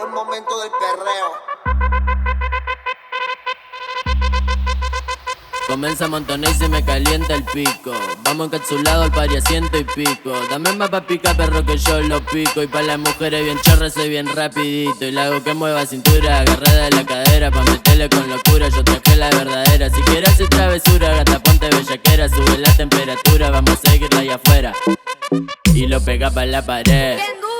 Llegó el momento del perreo. Comienza a montonar y se me calienta el pico. Vamos encapsulado al pari a 100 y pico. Dame más pa' picar, perro, que yo lo pico. Y pa' las mujeres bien chorra soy bien rapidito. Y la hago que mueva cintura, agarrada de la cadera, pa' meterle con locura, yo traje la verdadera. Si quieres hacer travesura, gata, ponte bellaquera. Sube la temperatura, vamos a seguirla allá afuera. Y lo pega pa' la pared. Bien duro,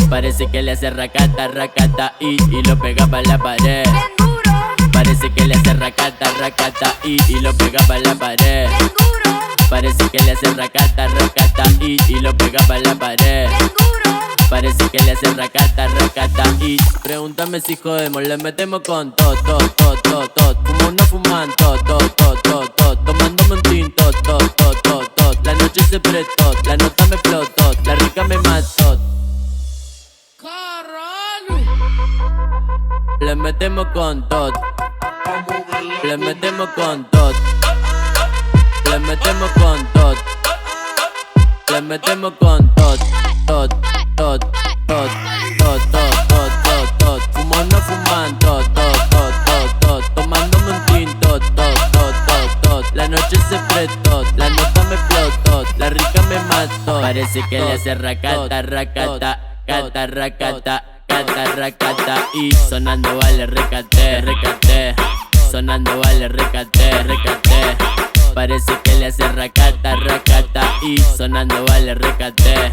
Parece que le hace racata, racata, y lo pega pa' la pared. bien duro, Parece que le hace racata, racata, y lo pega pa' la pared. bien duro, Parece que le hace racata, racata, y lo pega pa' la pared. bien duro, Parece que le hace racata, racata, y pregúntame si jodemos, le metemos con tot, tot, tot, tot, tot. Fumo no fuman, tot, tot, tot, tot, tot. Tomándome un tinto, tot, tot, tot, tot. La noche se prestó, la nota me explotó, la rica me mató. Le metemos con tot, le metemos con tot, le metemos con tot, le metemos con tot, tot, tot, tot, tot, tot, tot, tot, tot. Fumo no fuman, tot, tot, tot, tot, tot. Tomándome un tinto, tot, tot, tot, tot. La noche se prestó, la nota me explotó, la rica me mató. Parece que le hace racata, racata, cata, racata, cata, racata, y sonando vale recate, recate. Sonando vale recate, recate. Parece que le hace racata, racata, y sonando vale recate.